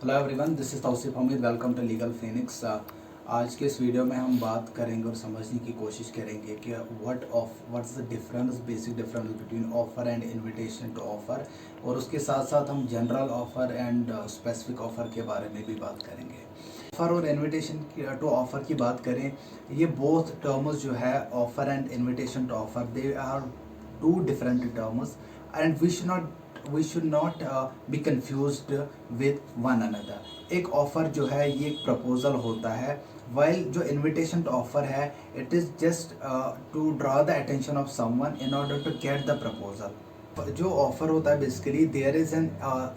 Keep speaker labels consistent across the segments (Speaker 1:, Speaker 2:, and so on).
Speaker 1: Hello everyone, this is Tauseef Hamid. Welcome to Legal Phoenix. आज के इस वीडियो में हम बात करेंगे और समझने की कोशिश करेंगे कि what's the difference, basic difference between offer and invitation to offer, और उसके साथ साथ हम general offer and specific offer के बारे में भी बात करेंगे। ऑफ़र और इनविटेशन टू ऑफ़र की बात करें, ये बोथ टर्म्स जो है offer and invitation to offer, they are two different terms and we should not be confused with one another. एक ऑफ़र जो है ये एक प्रपोजल होता है, वाइल जो इनविटेशन टू ऑफ़र है it is just to draw the attention of someone in order to get the proposal. जो ऑफ़र होता है basically there is an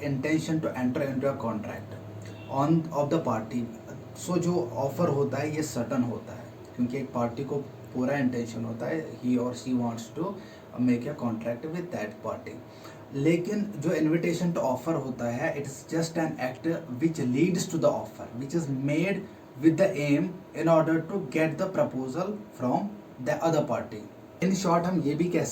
Speaker 1: intention to enter into a contract on of the party. सो जो offer होता है ये certain होता है, क्योंकि एक पार्टी को पूरा इंटेंशन होता है ही और she wants to make a contract with that party. लेकिन जो इनविटेशन टू ऑफर होता है it is just an act which leads to the offer which is made with the aim in order to get the proposal from the other party. In short हम ये भी कह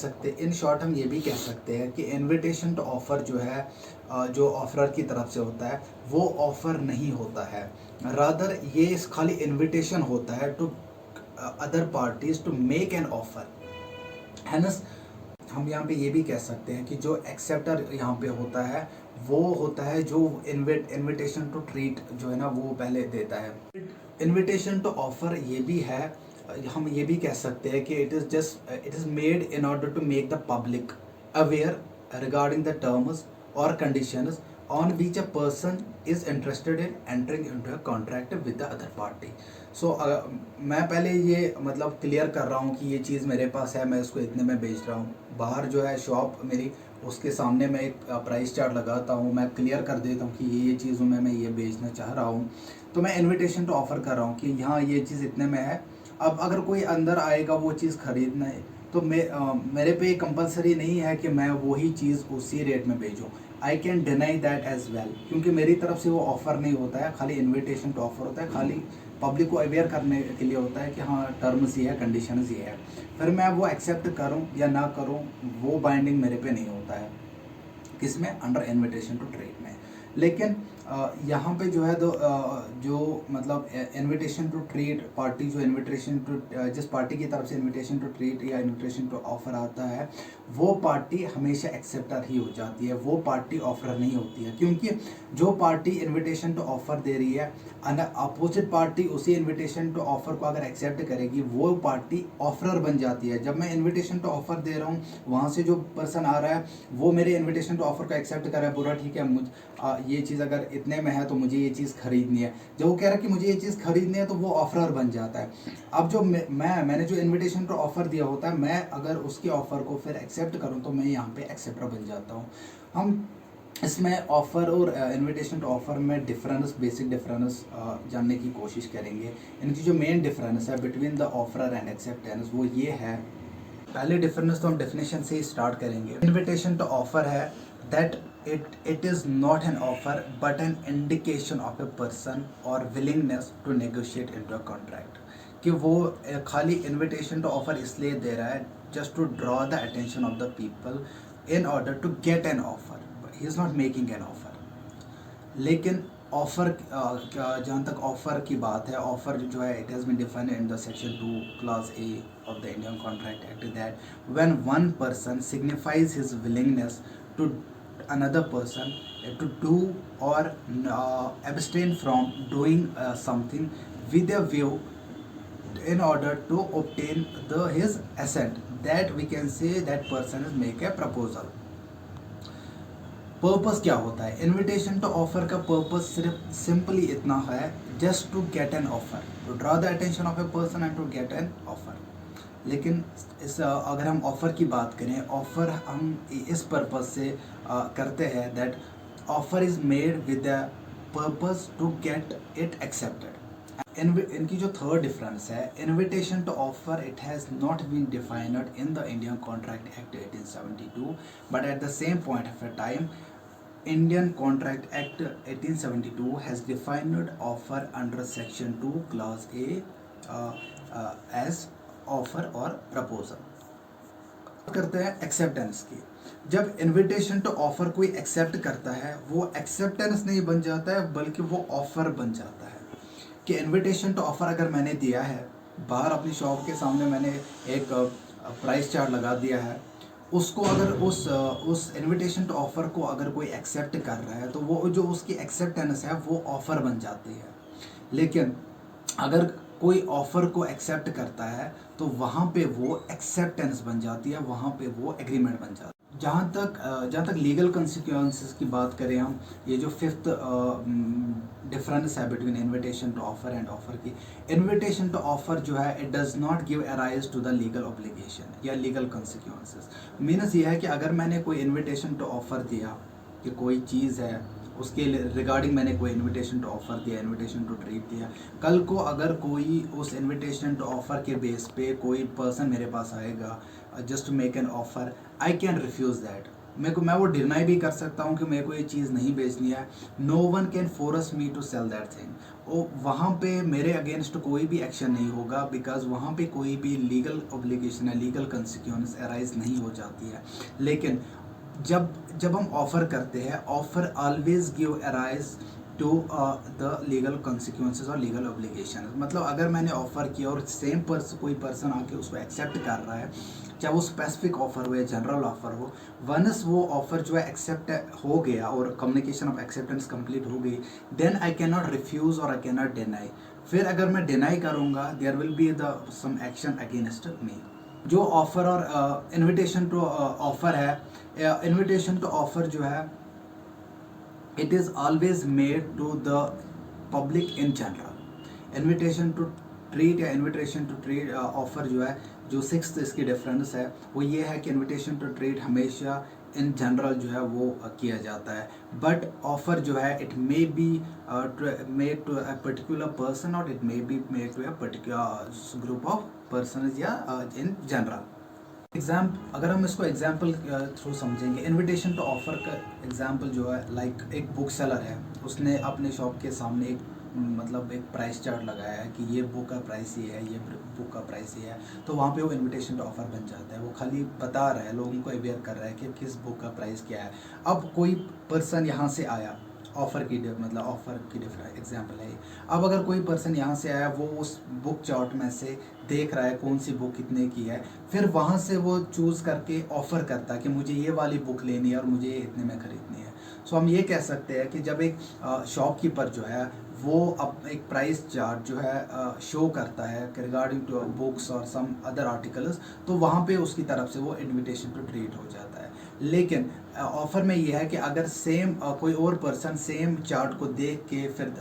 Speaker 1: सकते हैं कि invitation to offer जो है जो ऑफरर की तरफ से होता है वो ऑफर नहीं होता है, रादर ये खाली इनविटेशन होता है to other parties to make an offer. Hence हम यहाँ पे ये भी कह सकते हैं कि जो एक्सेप्टर यहाँ पे होता है वो होता है जो इनविटेशन टू ट्रीट जो है ना वो पहले देता है। इनविटेशन टू ऑफर ये भी है, हम ये भी कह सकते हैं कि it is made in order to make the public aware regarding the terms और conditions on which a person is interested in entering into a contract with the other party. So मैं पहले ये मतलब क्लियर कर रहा हूँ कि ये चीज़ मेरे पास है, मैं इसको इतने में बेच रहा हूँ। बाहर जो है शॉप मेरी, उसके सामने मैं एक प्राइस चार्ट लगाता हूँ, मैं क्लियर कर देता हूँ कि ये चीज़ मैं ये बेचना चाह रहा हूँ। तो मैं इनविटेशन तो ऑफ़र कर रहा हूँ कि यहाँ ये चीज़ इतने में है। अब अगर कोई अंदर आएगा वो चीज़ खरीदना है तो मेरे पे कंपलसरी नहीं है कि मैं वही चीज़ उसी रेट में बेचूँ। I can deny that as well, क्योंकि मेरी तरफ से वो ऑफ़र नहीं होता है, खाली इनविटेशन टू ऑफ़र होता है, खाली पब्लिक को अवेयर करने के लिए होता है कि हाँ टर्म्स ये है, कंडीशंस ये है। फिर मैं वो एक्सेप्ट करूँ या ना करूँ वो बाइंडिंग मेरे पे नहीं होता है, किसमें, अंडर इनविटेशन टू ट्रेड में। लेकिन यहाँ पे जो है जो मतलब इनविटेशन टू ट्रीट पार्टी, जो इनविटेशन टू जिस पार्टी की तरफ से इनविटेशन टू ट्रीट या इनविटेशन टू ऑफर आता है वो पार्टी हमेशा एक्सेप्टर ही हो जाती है, वो पार्टी ऑफर नहीं होती है। क्योंकि जो पार्टी इनविटेशन टू ऑफर दे रही है अपोजिट पार्टी उसी इनविटेशन टू ऑफर को अगर एक्सेप्ट करेगी वो पार्टी ऑफरर बन जाती है। जब मैं इनविटेशन टू ऑफर दे रहा हूँ वहाँ से जो पर्सन आ रहा है वो मेरे इनविटेशन टू ऑफर को एक्सेप्ट कर रहा है, पूरा ठीक है, ये चीज़ अगर इतने में है तो मुझे ये चीज़ खरीदनी है। जब वो कह रहा है कि मुझे ये चीज़ खरीदनी है तो वो ऑफरर बन जाता है। अब जो मैंने जो इनविटेशन टू ऑफर दिया होता है, मैं अगर उसके ऑफर को फिर एक्सेप्ट करूँ तो मैं यहाँ पे एक्सेप्टर बन जाता हूँ। हम इसमें ऑफ़र और इनविटेशन टू ऑफ़र में डिफरेंस, बेसिक डिफरेंस जानने की कोशिश करेंगे। इनकी जो मेन डिफरेंस है between the offerer and acceptance वो ये है। पहले डिफरेंस तो हम डेफिनेशन से ही स्टार्ट करेंगे। इनविटेशन टू ऑफर है that it is not an offer but an indication of a person और willingness to negotiate into a contract. कि वो खाली इनविटेशन टू ऑफर इसलिए दे रहा है just to draw the attention of the people in order to get an offer, he is not making an offer. लेकिन offer जहाँ तक ऑफ़र की बात है, ऑफ़र जो है it has been defined in the section 2 clause A of the Indian Contract Act that when one person signifies his willingness to another person to do or abstain from doing something with a view in order to obtain his assent, that we can say that person is make a proposal. Purpose क्या होता है invitation to offer का? Purpose सिर्फ simply इतना है, just to get an offer, to draw the attention of a person and to get an offer. लेकिन अगर हम ऑफ़र की बात करें, ऑफ़र हम इस पर्पस से करते हैं that offer is made with the purpose to get it accepted. इनकी जो थर्ड डिफरेंस है, invitation to offer it has not been defined in the Indian Contract Act 1872, but at the same point of a time Indian Contract Act 1872 has defined offer under section 2 clause A as offer or proposal। करते हैं acceptance की। जब invitation to offer कोई accept करता है, वो acceptance नहीं बन जाता है बल्कि वो ऑफर बन जाता है। कि इनविटेशन टू ऑफर अगर मैंने दिया है, बाहर अपनी शॉप के सामने मैंने एक प्राइस चार्ट लगा दिया है, उसको अगर उस इनविटेशन टू ऑफर को अगर कोई एक्सेप्ट कर रहा है तो वो जो उसकी एक्सेप्टेंस है वो ऑफर बन जाती है। लेकिन अगर कोई ऑफर को एक्सेप्ट करता है तो वहाँ पे वो एक्सेप्टेंस बन जाती है, वहाँ पे वो एग्रीमेंट बन जाता है। जहाँ तक लीगल कंसिक्वेंसेस की बात करें हम, ये जो फिफ्थ डिफरेंस है between invitation to offer and offer की, इनविटेशन टू ऑफर जो है it does not give arise to the legal obligation या लीगल कंसिक्वेंसेस। मीन्स ये है कि अगर मैंने कोई इनविटेशन टू ऑफर दिया कि कोई चीज़ है, उसके रिगार्डिंग मैंने कोई इनविटेशन टू ऑफर दिया, इनविटेशन टू ट्रीट दिया, कल को अगर कोई उस इनविटेशन टू ऑफर के बेस पे कोई पर्सन मेरे पास आएगा just to make an offer, I can refuse that. मैं वो डिनाई भी कर सकता हूँ कि मेरे को ये चीज़ नहीं बेचनी है। No one can force me to sell that thing. वो वहाँ पे मेरे अगेंस्ट कोई भी एक्शन नहीं होगा, बिकॉज वहाँ पे कोई भी लीगल ऑब्लिगेशन है, लीगल कंसिक्वेंस अराइज नहीं हो जाती है। लेकिन जब हम ऑफ़र करते हैं, offer always give arise to the legal consequences और लीगल ऑब्लिगेशन। मतलब अगर मैंने ऑफ़र किया और सेम कोई पर्सन आके उसको एक्सेप्ट कर रहा है, चाहे वो स्पेसिफिक ऑफ़र हो या जनरल ऑफ़र हो, वंस वो ऑफ़र जो है एक्सेप्ट हो गया और कम्युनिकेशन ऑफ एक्सेप्टेंस कंप्लीट हो गई, देन आई कैन नॉट रिफ्यूज़ और आई कैन नॉट डिनाई। फिर अगर मैं डिनाई करूँगा, there will be the some action against me. जो ऑफ़र और इनविटेशन टू ऑफ़र है, इनविटेशन टू ऑफ़र जो है it is always made to the public in general. Invitation to treat या इनविटेशन टू ट्रीट ऑफ़र जो है, जो sixth इसकी डिफरेंस है वो ये है कि इनविटेशन टू ट्रीट हमेशा इन जनरल जो है वो किया जाता है, बट ऑफ़र जो है it may be made to a particular person और it may be made to a particular group of person या इन जनरल। अगर हम इसको एग्जाम्पल थ्रू समझेंगे, इनविटेशन टू ऑफर का एग्जाम्पल जो है, लाइक एक बुक सेलर है, उसने अपने शॉप के सामने एक मतलब एक प्राइस चार्ट लगाया है कि ये बुक का प्राइस ये है, ये बुक का प्राइस ये है, तो वहाँ पे वो इनविटेशन टू ऑफर बन जाता है। वो खाली बता रहा है, लोगों को अवेयर कर रहा है कि किस बुक का प्राइस क्या है। अब कोई पर्सन यहाँ से आया, ऑफ़र की डिफरेंट एग्जाम्पल है। अब अगर कोई पर्सन यहाँ से आया, वो उस बुक चार्ट में से देख रहा है कौन सी बुक कितने की है, फिर वहाँ से वो चूज़ करके ऑफ़र करता है कि मुझे ये वाली बुक लेनी है और मुझे ये इतने में ख़रीदनी है। सो हम ये कह सकते हैं कि जब एक शॉपकीपर जो है वो अब एक प्राइस चार्ट जो है शो करता है रिगार्डिंग टू बुक्स और सम अदर आर्टिकल्स, तो वहाँ पे उसकी तरफ से वो इनविटेशन टू ट्रीट हो जाता है। लेकिन ऑफ़र में ये है कि अगर सेम कोई और पर्सन सेम चार्ट को देख के फिर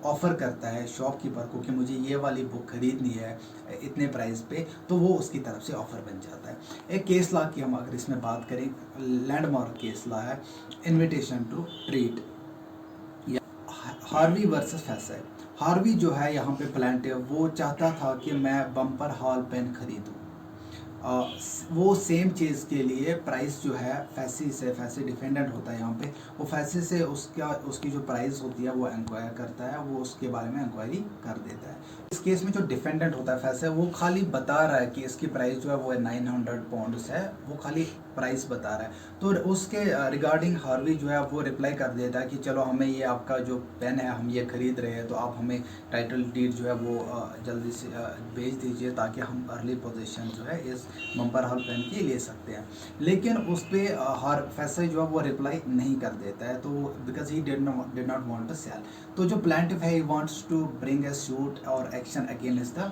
Speaker 1: ऑफ़र करता है शॉपकीपर को कि मुझे ये वाली बुक खरीदनी है इतने प्राइस पे, तो वो उसकी तरफ से ऑफ़र बन जाता है। एक केस लॉ की हम अगर इसमें बात करें, लैंडमार्क केस लॉ है invitation to treat, Harvey versus Facey. Harvey जो है यहाँ पे प्लांटिव, वो चाहता था कि मैं बम्पर हॉल पेन खरीदूँ। वो सेम चीज़ के लिए प्राइस जो है फैसी डिफेंडेंट होता है यहाँ पे, वो फैसी से उसकी जो प्राइस होती है वो इंक्वायर करता है, वो उसके बारे में इंक्वायरी कर देता है। इस केस में जो डिफेंडेंट होता है फैसे, वो खाली बता रहा है कि इसकी प्राइस जो है वो 900 पाउंड्स है, वो खाली प्राइस बता रहा है। तो उसके रिगार्डिंग हार्वी जो है वो रिप्लाई कर देता है कि चलो हमें ये आपका जो पेन है हम ये ख़रीद रहे हैं, तो आप हमें टाइटल डीड जो है वो जल्दी से भेज दीजिए ताकि हम अर्ली पोजीशन जो है इस बम्पर हॉल पेन की ले सकते हैं। लेकिन उस पर फैसल जो है वो रिप्लाई नहीं कर देता है, तो because he did not want to sell. तो जो प्लांटिफ है, he wants to bring a suit और action against the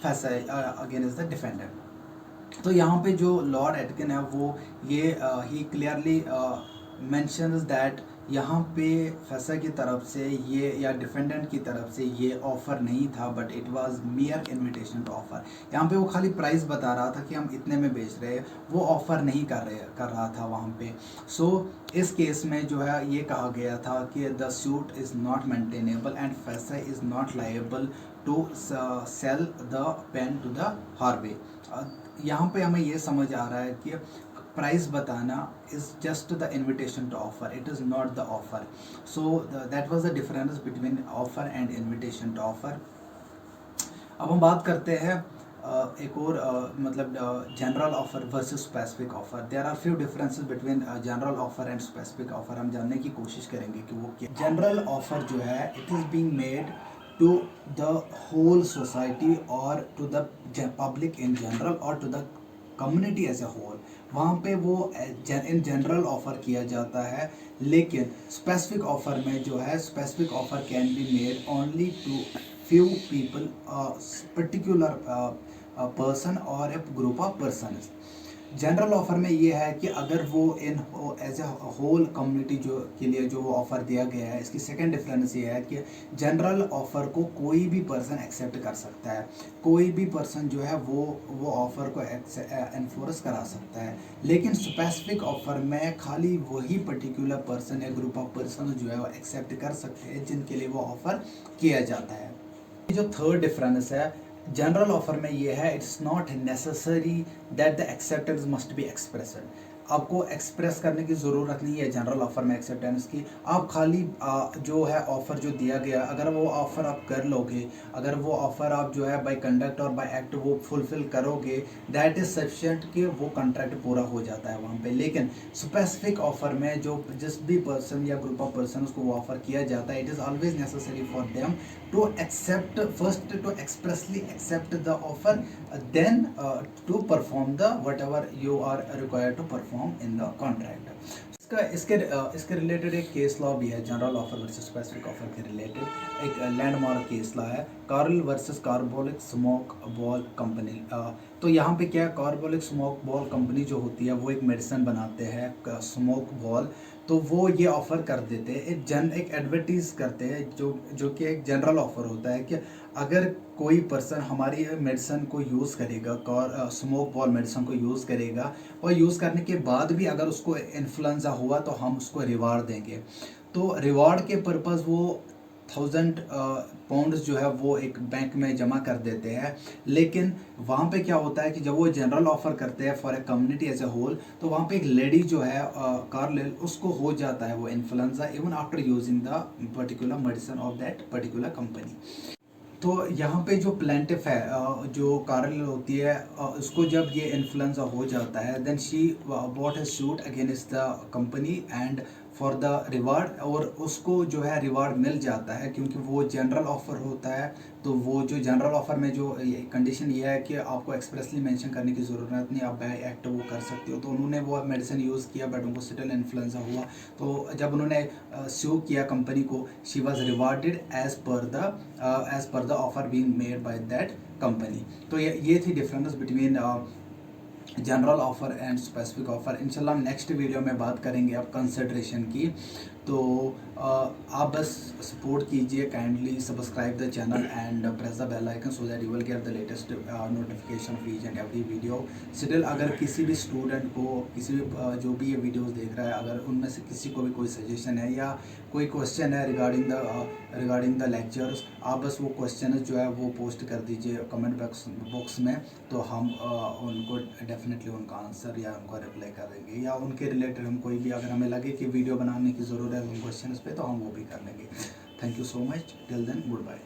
Speaker 1: Facey against the defendant. तो यहाँ पे जो लॉर्ड एटकिन है वो ये ही क्लियरली मेंशंस दैट यहाँ पे फैसा की तरफ से ये या डिफेंडेंट की तरफ से ये ऑफ़र नहीं था, but it was mere invitation to offer. यहाँ पे वो खाली प्राइस बता रहा था कि हम इतने में बेच रहे हैं, वो ऑफ़र नहीं कर रहा था वहाँ पे। सो इस केस में जो है ये कहा गया था कि the suit is not maintainable and Facey is not liable to sell the pen to the Harvey. यहाँ पे हमें ये समझ आ रहा है कि प्राइस बताना is just the invitation to offer, it is not the offer. So that was the difference between offer and invitation to offer. अब हम बात करते हैं एक और मतलब general offer versus specific offer, there are few differences between general offer and specific offer. हम जानने की कोशिश करेंगे कि वो क्या। जनरल ऑफर जो है it is being made to the whole society और to the public in general और to the community as a whole. वहाँ पे वो इन जनरल ऑफर किया जाता है, लेकिन स्पेसिफिक ऑफर में जो है specific offer can be made only to few people, particular person or a group of persons। जनरल ऑफर में ये है कि अगर वो in as a whole community जो के लिए जो वो ऑफ़र दिया गया है, इसकी सेकंड डिफरेंस ये है कि जनरल ऑफ़र को कोई भी पर्सन एक्सेप्ट कर सकता है, कोई भी पर्सन जो है वो ऑफ़र को एनफोर्स करा सकता है। लेकिन स्पेसिफिक ऑफ़र में खाली वही पर्टिकुलर पर्सन या ग्रुप ऑफ पर्सन जो है वो एक्सेप्ट कर सकते हैं जिनके लिए वो ऑफ़र किया जाता है। जो थर्ड डिफरेंस है जनरल ऑफर में ये है, it's not necessary that the acceptance must be expressed. आपको एक्सप्रेस करने की ज़रूरत नहीं है जनरल ऑफर में एक्सेप्टेंस की। आप खाली जो है ऑफ़र जो दिया गया, अगर वो ऑफ़र आप कर लोगे, अगर वो ऑफ़र आप जो है बाय कंडक्ट और बाय एक्ट वो फुलफ़िल करोगे, दैट इज़ सफिशिएंट कि वो कॉन्ट्रैक्ट पूरा हो जाता है वहाँ पे। लेकिन स्पेसिफिक ऑफ़र में जो जिस भी पर्सन या ग्रुप ऑफ पर्सन को वो ऑफ़र किया जाता है, it is always necessary for them to accept first, to expressly accept the offer, then to perform the whatever you are required to perform in the contract। इसके related एक case law भी है general offer versus specific offer के related. एक landmark case law है, Carlill versus Carbolic Smoke Ball Company. तो यहाँ पे क्या है, कार्बोलिक स्मोक बॉल कंपनी जो होती है वो एक मेडिसिन बनाते हैं स्मोक बॉल। तो वो ये ऑफ़र कर देते हैं, एक एडवर्टीज़ करते हैं जो कि एक जनरल ऑफ़र होता है कि अगर कोई पर्सन हमारी मेडिसिन को यूज़ करेगा, स्मोक बॉल मेडिसिन को यूज़ करेगा और यूज़ करने के बाद भी अगर उसको इन्फ्लुएंजा हुआ तो हम उसको रिवार्ड देंगे। तो रिवार्ड के पर्पज़ वो 1000 पाउंड्स जो है वो एक बैंक में जमा कर देते हैं। लेकिन वहाँ पे क्या होता है कि जब वो जनरल ऑफ़र करते हैं for a community as a whole, तो वहाँ पे एक लेडी जो है कार्लेल, उसको हो जाता है वो influenza even after using the particular medicine of that particular company. तो यहाँ पे जो प्लेंटिफ है, जो कार्ल होती है, उसको जब ये इन्फ्लुएंजा हो जाता है, then she bought a suit against the company and for the reward, और उसको जो है रिवार्ड मिल जाता है क्योंकि वो जनरल ऑफ़र होता है। तो वो जो जनरल ऑफ़र में जो कंडीशन ये है कि आपको एक्सप्रेसली मेंशन करने की ज़रूरत नहीं, आप बाय एक्ट वो कर सकते हो। तो उन्होंने वो मेडिसिन यूज़ किया बट उनको स्टिल इन्फ्लुएंजा हुआ। तो जब उन्होंने सू किया कंपनी को, she was rewarded as per the offer being made by that company. तो ये थी difference between general offer and specific offer. इंशाल्लाह नेक्स्ट वीडियो में बात करेंगे अब कंसिडरेशन की। तो आप बस सपोर्ट कीजिए, kindly subscribe the channel and press the bell icon so that you will get the latest notification of each and every video. Still अगर किसी भी स्टूडेंट को, किसी भी जो भी ये वीडियोस देख रहा है, अगर उनमें से किसी को भी कोई सजेशन है या कोई क्वेश्चन है रिगार्डिंग द लेक्चर्स, आप बस वो क्वेश्चन जो है वो पोस्ट कर दीजिए कमेंट बॉक्स में। तो हम उनको डेफिनेटली उनका आंसर या उनका रिप्लाई कर देंगे, या उनके रिलेटेड हम कोई भी अगर हमें लगे कि वीडियो बनाने की ज़रूरत है उन क्वेश्चंस पे, तो हम वो भी कर लेंगे। Thank you so much, till then good bye.